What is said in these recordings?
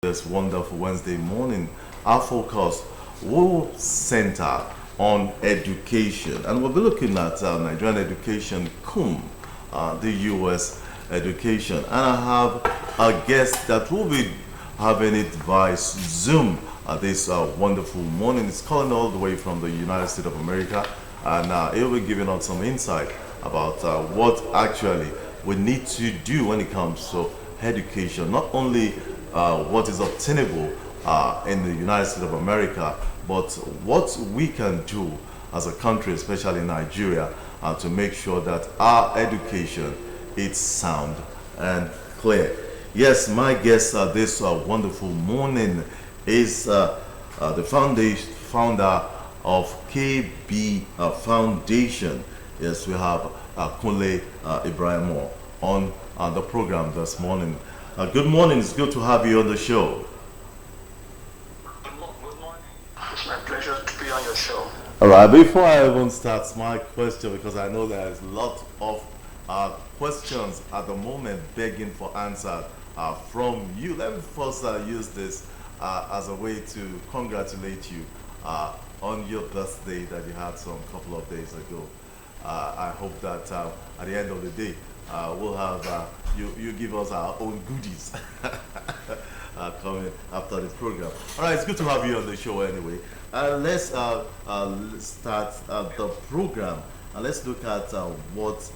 This wonderful Wednesday morning. Our focus will center on education, and we'll be looking at Nigerian education, the US education. And I have a guest that will be having it via Zoom this wonderful morning. It's calling all the way from the United States of America, and he'll be giving us some insight about what actually we need to do when it comes to education, not only what is obtainable in the United States of America, but what we can do as a country, especially Nigeria, to make sure that our education is sound and clear. Yes, my guest this wonderful morning is the founder of KB Foundation. Yes, we have Kunle Ibrahim on the program this morning. Good morning. It's good to have you on the show. Good morning. It's my pleasure to be on your show. All right. Before I even start my question, because I know there is a lot of questions at the moment begging for answers from you. Let me first use this as a way to congratulate you on your birthday that you had some couple of days ago. I hope that at the end of the day, we'll have you give us our own goodies coming after the program. All right, it's good to have you on the show anyway. Let's start the program, and let's look at what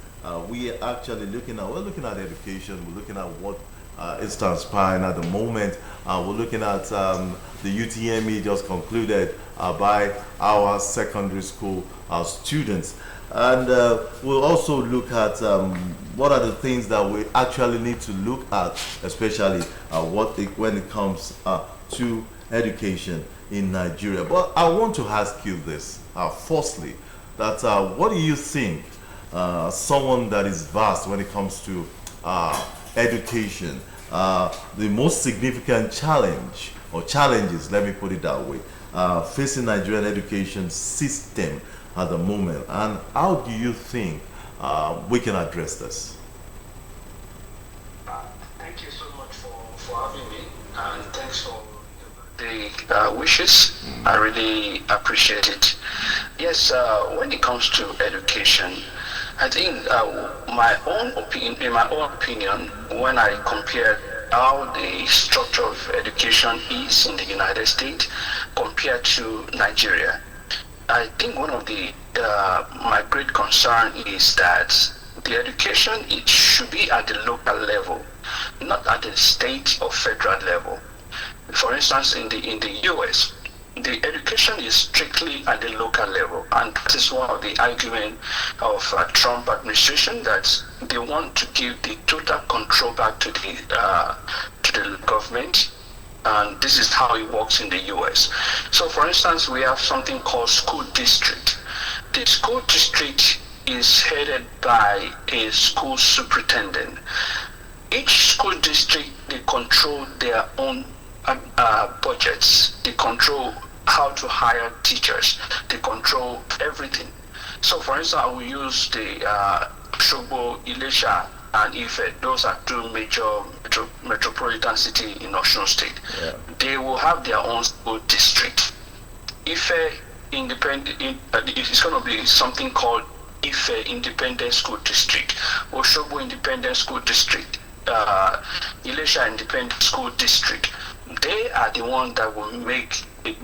we are actually looking at. We're looking at education. We're looking at what is transpiring at the moment. We're looking at the UTME just concluded by our secondary school students. And we'll also look at what are the things that we actually need to look at, especially when it comes to education in Nigeria. But I want to ask you this, firstly, that what do you think, someone that is vast when it comes to education, the most significant challenge or challenges, let me put it that way, facing Nigerian education system at the moment, and how do you think we can address this? Thank you so much for having me, and thanks for the wishes. I really appreciate it. Yes, when it comes to education, I think in my own opinion, when I compare how the structure of education is in the United States compared to Nigeria, I think one of my great concern is that the education, it should be at the local level, not at the state or federal level. For instance, in the US, the education is strictly at the local level, and that is one of the arguments of Trump administration, that they want to give the total control back to the government. And this is how it works in the US. So for instance, we have something called school district. The school district is headed by a school superintendent. Each school district, they control their own budgets. They control how to hire teachers. They control everything. So for instance, I will use the Osogbo, Ilesha, and Ife. Those are two major metropolitan cities in Osun State. Yeah. They will have their own school district. Ife independent, it's going to be something called Ife Independent School District, Osogbo Independent School District, Ilesha Independent School District. They are the ones that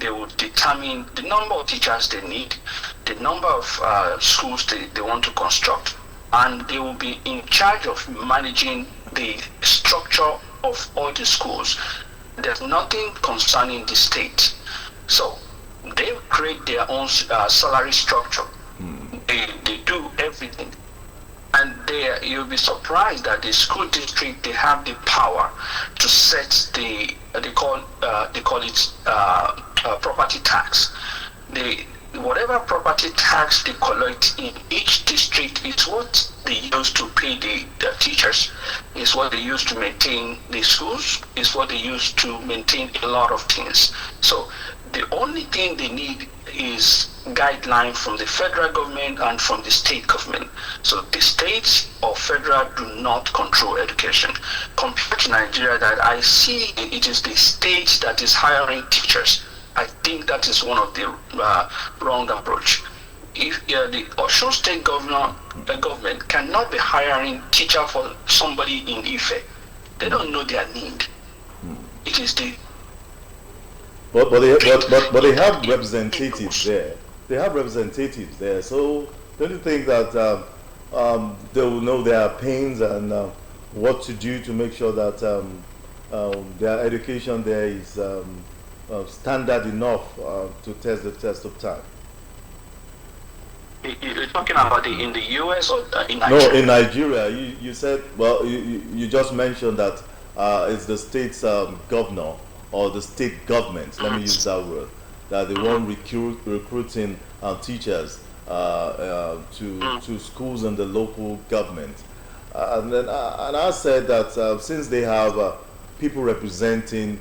they will determine the number of teachers they need, the number of schools they want to construct, and they will be in charge of managing the structure of all the schools. There's nothing concerning the state. So they create their own salary structure. They do everything. And you'll be surprised that the school district, they have the power to set they call it property tax. Whatever property tax they collect in each district is what they use to pay the teachers, is what they use to maintain the schools, is what they use to maintain a lot of things. So The only thing they need is guideline from the federal government and from the state government. So the states or federal do not control education. Compared to Nigeria, that I see it is the state that is hiring teachers. I think that is one of the wrong approach. If the Osun state government cannot be hiring teacher for somebody in Ife, they don't know their need. It is the but they have representatives there. They have representatives there. So don't you think that they will know their pains and what to do to make sure that their education there is standard enough to test the test of time? You're talking about in the US or in Nigeria? No, in Nigeria. You said, well, you just mentioned that it's the state's governor or the state government, let me use that word, that they want recruiting teachers to schools and the local government. And I said that since they have people representing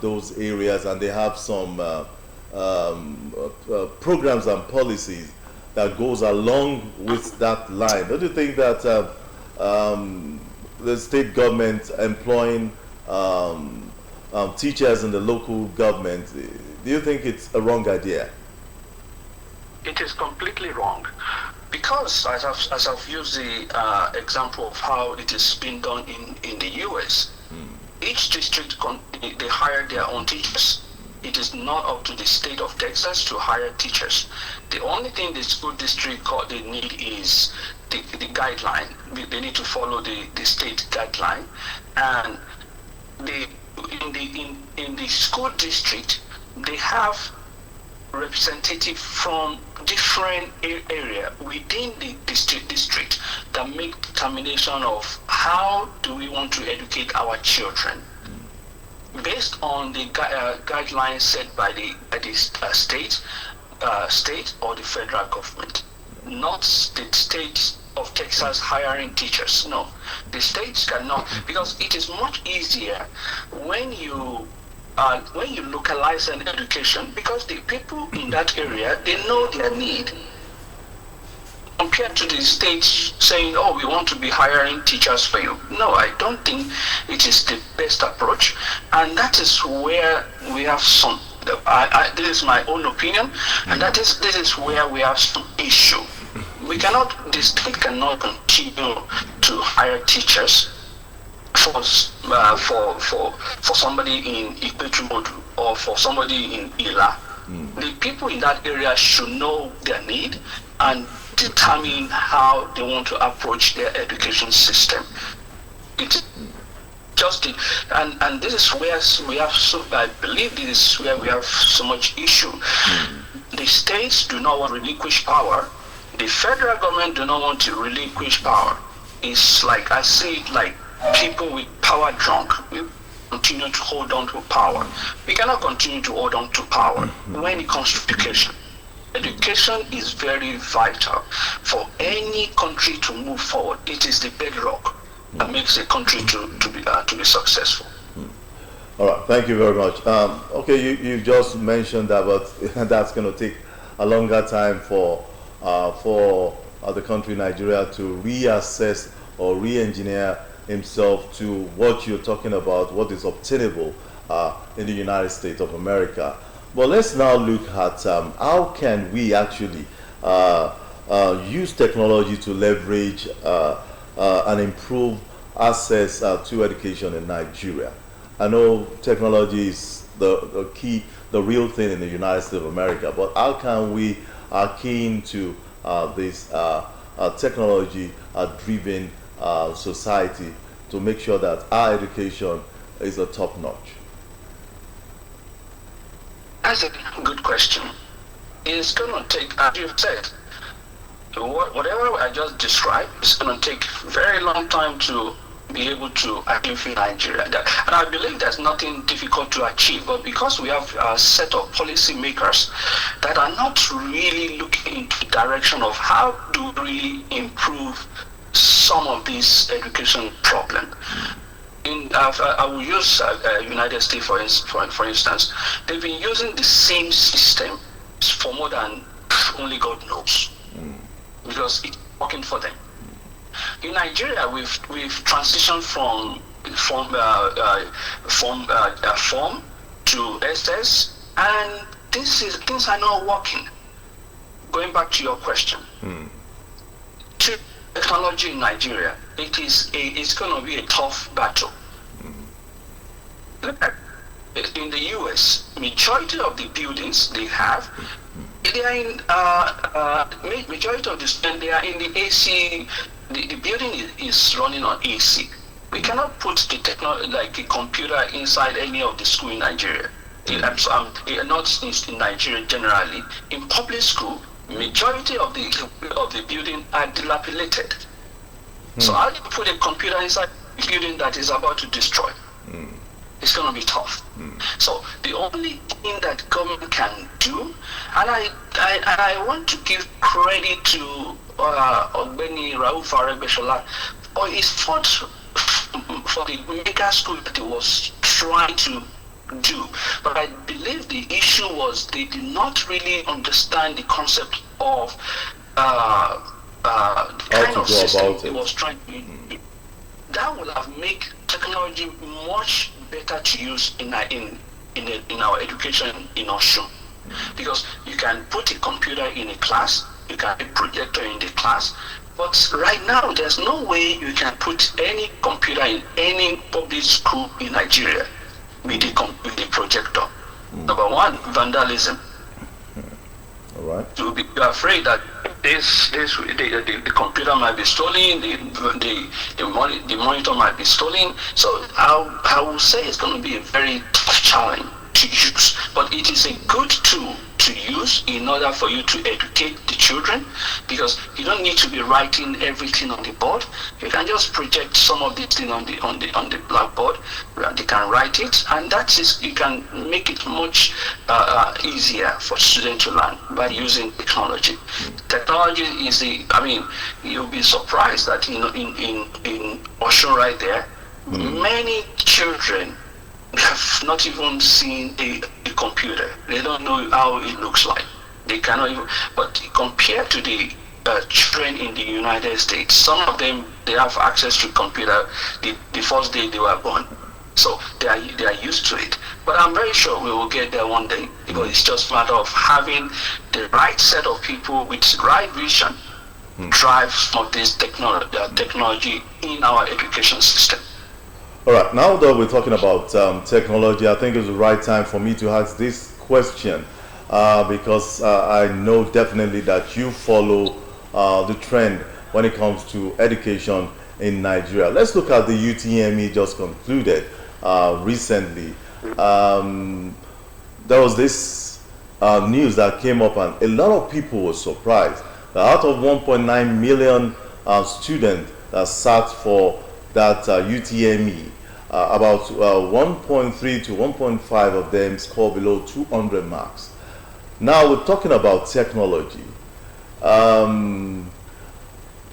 those areas and they have some programs and policies that goes along with that line, don't you think that the state government employing teachers in the local government, do you think it's a wrong idea? It is completely wrong, because as I've used the example of how it is being done in the US, each district they hire their own teachers. It is not up to the state of Texas to hire teachers. The only thing the school district they need is the guideline. They need to follow the state guideline, and in the school district they have representative from different area within the district that make determination of how do we want to educate our children based on the guidelines set by the state or the federal government, not the state of Texas hiring teachers. No, the states cannot, because it is much easier when you localize an education, because the people in that area, they know their need, compared to the states saying, oh, we want to be hiring teachers for you. No, I don't think it is the best approach, and that is where we have some, this is my own opinion, and this is where we have some issue. The state cannot continue to hire teachers for somebody in Ikpechumodu or for somebody in Ila. The people in that area should know their need and determine how they want to approach their education system. It's just it, and this is where we have I believe this is where we have so much issue. The states do not want to relinquish power. The federal government do not want to relinquish power. It's like, I see it like people with power drunk. We continue to hold on to power. We cannot continue to hold on to power when it comes to education. Education is very vital for any country to move forward. It is the bedrock that makes a country to be successful. All right, thank you very much. Okay, you just mentioned that, but that's going to take a longer time for the country Nigeria to reassess or re-engineer himself to what you're talking about, what is obtainable in the United States of America. But let's now look at how can we actually use technology to leverage and improve access to education in Nigeria. I know technology is the key, the real thing in the United States of America, but how can we key into this technology-driven society to make sure that our education is a top-notch? That's a good question. It's going to take, as you've said, whatever I just described, it's going to take a very long time to be able to achieve in Nigeria. And I believe there's nothing difficult to achieve, but because we have a set of policy makers that are not really looking into the direction of how to really improve some of these education problems. I will use United States for instance. They've been using the same system for more than only God knows, because it's working for them. In Nigeria, we've transitioned from form to SS, and things are not working. Going back to your question, to technology in Nigeria, it's going to be a tough battle. Look at in the US, majority of the buildings they have, they are in majority of the students, they are in the AC. The building is running on AC. We cannot put the technology like a computer inside any of the school in Nigeria. Not in Nigeria generally. In public school, majority of the building are dilapidated. So how do you put a computer inside a building that is about to destroy? It's going to be tough. So the only thing that government can do, and I want to give credit to Ogbeni Rauf Aregbesola for his fought for the mega school that he was trying to do. But I believe the issue was they did not really understand the concept of the kind of system he was trying to do. That would have made technology much better to use in our education in Osun, because you can put a computer in a class, you can put a projector in the class, but right now there's no way you can put any computer in any public school in Nigeria with a projector. Number one, vandalism. All right. You'll be afraid that the computer might be stolen, the monitor might be stolen. So I will say it's going to be a very tough challenge to use, but it is a good tool to use in order for you to educate the children, because you don't need to be writing everything on the board. You can just project some of the things on the blackboard. They can write it, and you can make it much easier for students to learn by using technology. Technology is you'll be surprised that in Osun right there, many children have not even seen a computer. They don't know how it looks like. They cannot even, but compared to the children in the United States, some of them, they have access to computer the first day they were born. So they are used to it. But I'm very sure we will get there one day, because it's just a matter of having the right set of people with the right vision drive some of this technology in our education system. All right, now that we're talking about technology, I think it's the right time for me to ask this question, because I know definitely that you follow the trend when it comes to education in Nigeria. Let's look at the UTME just concluded recently. There was this news that came up, and a lot of people were surprised that out of 1.9 million students that sat for that UTME, about 1.3 to 1.5 of them score below 200 marks. Now we're talking about technology.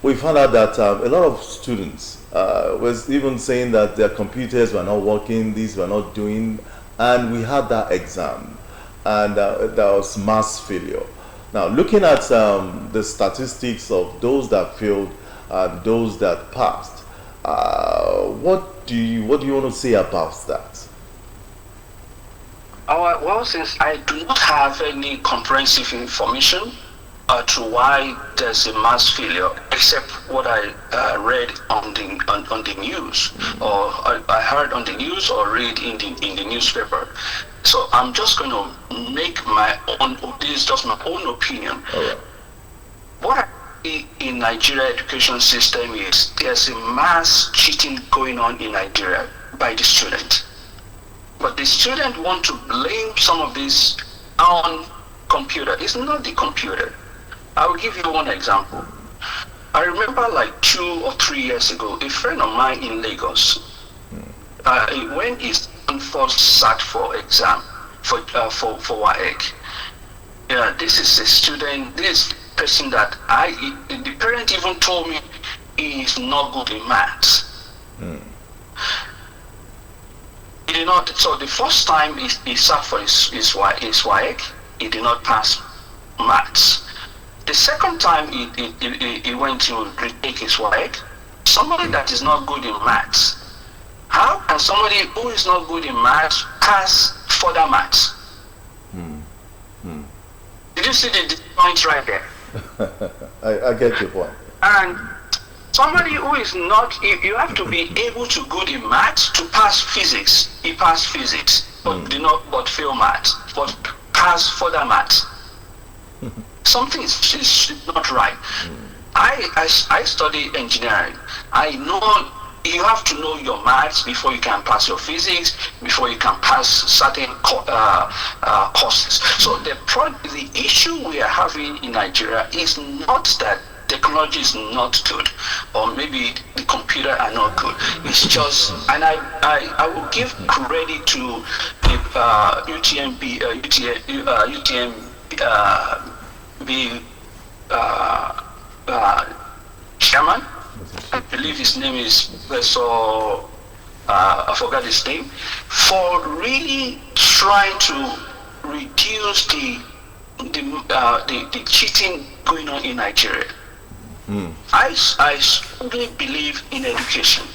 We found out that a lot of students was even saying that their computers were not working, these were not doing, and we had that exam, and that was mass failure. Now, looking at the statistics of those that failed and those that passed, what do you want to say about that? Well, since I do not have any comprehensive information to why there's a mass failure, except what I read on the news, or I heard on the news, or read in the newspaper. So I'm just going to make my own. This is just my own opinion. All right. What I see in Nigeria education system is there's a mass cheating going on in Nigeria by the student. But the student want to blame some of this on computer. It's not the computer. I will give you one example. I remember like 2 or 3 years ago, a friend of mine in Lagos, when his son first sat for exam for WAEC, this is a student, this person that the parent even told me he is not good in maths. He did not. So the first time he sat for his WAEC, he did not pass maths. The second time he went to retake his WAEC, somebody that is not good in maths. How can somebody who is not good in maths pass further maths? Did you see the point right there? I get your point. And somebody who is not, you have to be able to good in maths to pass physics. He passed physics, but did not, but fail maths, but pass further maths. Something is not right. I study engineering. I know you have to know your maths before you can pass your physics, before you can pass certain courses. So the issue we are having in Nigeria is not that technology is not good, or maybe the computer are not good. It's just, and I will give credit to the chairman. I believe his name is Professor, I forgot his name, for really trying to reduce the cheating going on in Nigeria. I strongly believe in education,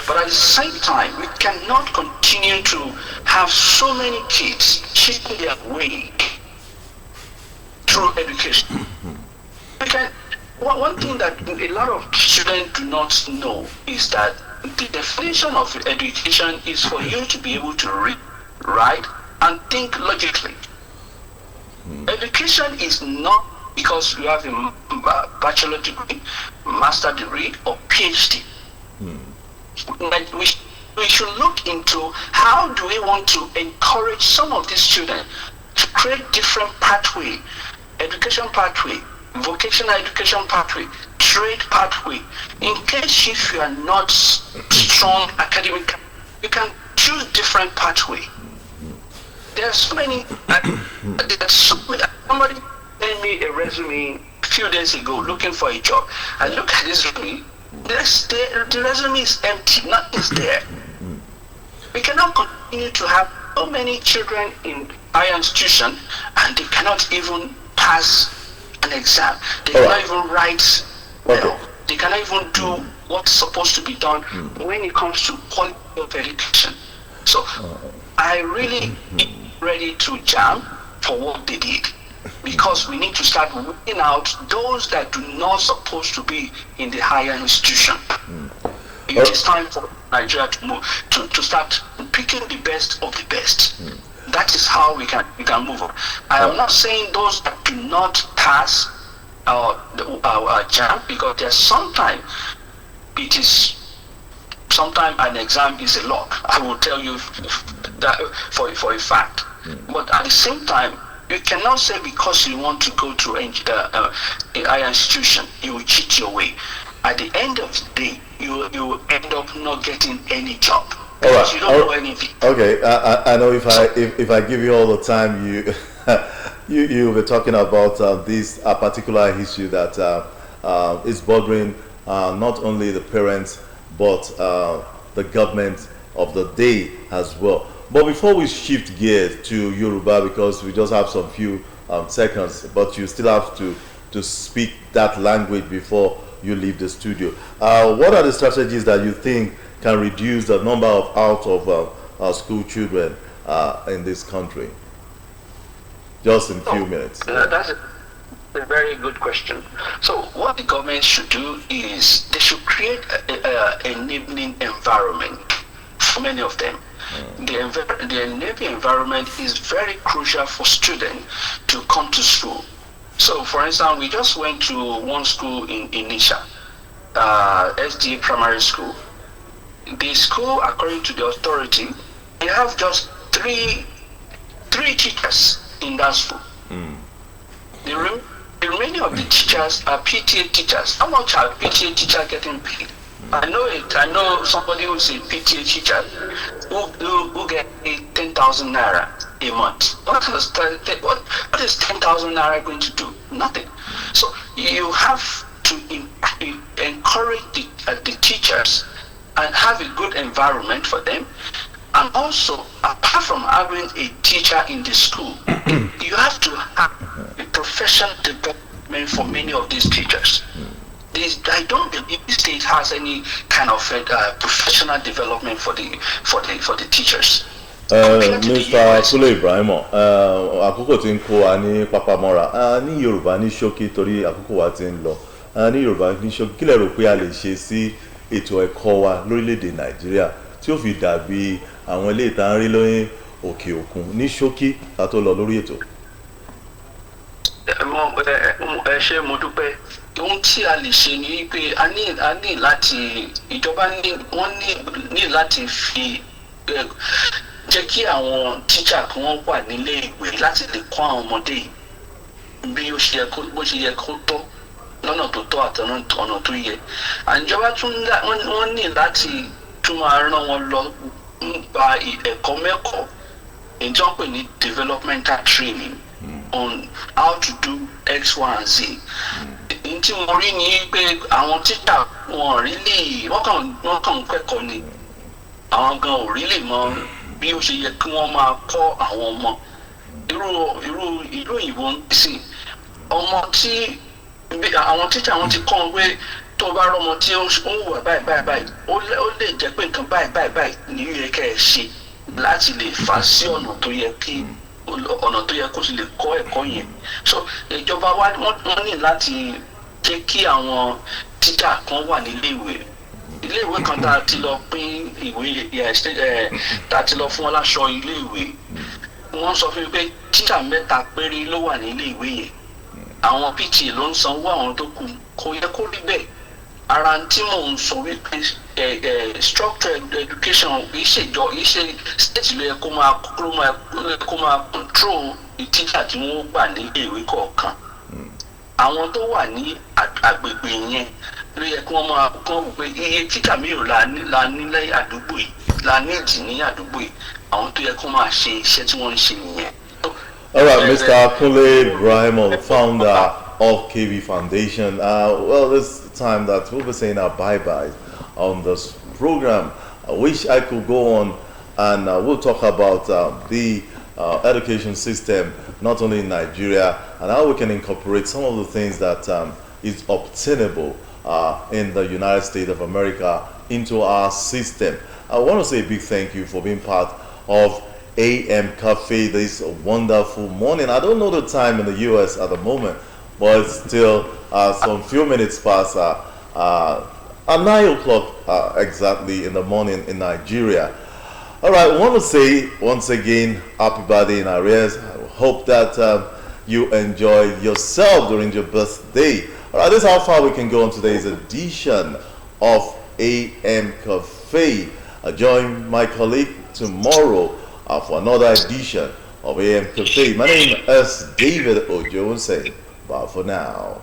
but at the same time, we cannot continue to have so many kids cheating their way through education. One thing that a lot of students do not know is that the definition of education is for you to be able to read, write, and think logically. Education is not because you have a bachelor degree, master degree, or PhD. We should look into how do we want to encourage some of these students to create different pathway, education pathway, vocational education pathway, trade pathway. In case if you are not strong academic, you can choose different pathway. There are so many. Somebody sent me a resume a few days ago looking for a job. I look at this resume. The resume is empty. Nothing is there. We cannot continue to have so many children in higher institution and they cannot even pass an exam. They cannot even write well. They cannot even do what's supposed to be done when it comes to quality of education. So I really ready to jam for what they did, because we need to start weeding out those that do not supposed to be in the higher institution. It is time for Nigeria to move to start picking the best of the best. That is how we can move on. I am not saying those that do not pass our jam, because there's sometimes an exam is a lock. I will tell you that for a fact. But at the same time, you cannot say because you want to go to a higher institution, you will cheat your way. At the end of the day, you will end up not getting any job. Because you don't know anything. Okay, I know if I give you all the time, you'll be talking about this particular issue that is bothering not only the parents but the government of the day as well. But before we shift gears to Yoruba, because we just have some few seconds, but you still have to speak that language before you leave the studio. What are the strategies that you think can reduce the number of out of school children in this country? Just in a few minutes. That's a very good question. So what the government should do is they should create an enabling environment for many of them. The enabling environment is very crucial for students to come to school. So for instance, we just went to one school in Nisha, SDA primary school. The school, according to the authority, they have just three teachers in that school. The remaining of the teachers are PTA teachers. How much are PTA teachers getting paid? I know somebody who's a PTA teacher who get 10,000 naira a month. What is 10,000 naira going to do? Nothing. So you have to encourage the teachers and have a good environment for them, And also, apart from having a teacher in the school, you have to have a professional development for many of these teachers. I don't believe the state has any kind of professional development for the teachers. Mr. Kule Ibrahim, àkókò tí ń kó wa ní papamọ́ra ní Yorùbá ní ṣókí torí àkókò wa ti ń lọ ní Yorùbá ní ṣókí kí lẹ rò pé a lè ṣe sí ètò ẹ̀kọ́ wa lórílẹ̀‐èdè Nàìjíríà tí ó fi dàbí àwọn ilé ìta ń rí lóyún òkè òkun ní ṣókí ká tó lọ lórí ètò. Ẹ ṣé mo dúpẹ́. Ohun tí a lè ṣe ni pé a ní láti ìjọba ní láti fi jẹ́ kí àwọn tíṣà kí wọ́n wà nílé ìwé láti lè kọ́ àwọn ọmọdé bí ó ṣe yẹ kó tọ́ lọ́nà tó tọ́ àti ọ̀nà tó yẹ. Àìjọba tún wọ́n ní láti tún máa rán wọn lọ nípa ẹ̀kọ́ mẹ́kọ̀ọ́ èyí tí wọ́n pè ní developmental training on how to do X, Y, and Z. Ní tí mo rí ni pé àwọn tíṣà wọn rí lè wọ́n kàn ń kẹ́kọ̀ọ́ ni àwọn gan ò rí lè mọ bí ó ṣe yẹ kí wọ́n máa kọ́ àwọn ọmọ irú òyìnbó ń sìn ọmọ tí àwọn tíṣà wọn ti kọ́ pé tó bá rọmọ tí ó ń wà báyìí ó lè jẹ́ pé nǹkan báyìí ní yẹ kẹ́ ẹ ṣe láti lè fà sí ọ̀nà tó yẹ kó sì lè kọ́ ẹ̀kọ́ yẹn. So ìjọba wa wọ́n ní láti jẹ́ kí àwọn tíṣà kan wà nílé ìwé kan tá a ti lọ pín ìwé tá a ti lọ fún wọn láṣọ ilé ìwé wọ́n sọ fún mi pé tíṣà 3 péré ló wà nílé ìwé yẹn àwọn PTA ló ń sanwó àwọn tó kù kò yẹ kó rí bẹ́ẹ̀. Ara tí mò ń sọ wípé structured education iṣẹ́ state ló yẹ kó máa control tíṣà tí wọ́n gbà nílé ìwé kọ̀ọ̀kan. Àwọn tó wà ní agbègbè yẹn ló yẹ kí wọ́n máa kọ́ wò pé iye tíṣà mìíràn la nílẹ̀ àdúgbò yìí la nídìí ní àdúgbò yìí àwọn tó yẹ kó máa ṣe iṣẹ́ tí wọ́n ń ṣe nìyẹn. All right, Mr. Kule Ibrahim, founder of KB Foundation. Well, this time that we'll be saying our bye-bye on this program. I wish I could go on and we'll talk about the education system, not only in Nigeria, and how we can incorporate some of the things that is obtainable in the United States of America into our system. I want to say a big thank you for being part of AM Cafe this wonderful morning. I don't know the time in the US at the moment, but it's still some few minutes past 9 o'clock exactly in the morning in Nigeria. All right, I want to say once again, happy birthday in arrears. I hope that you enjoy yourself during your birthday. All right, this is how far we can go on today's edition of AM Cafe. Join my colleague tomorrow for another edition of AM Cafe. My name is David Ojo, saying bye for now.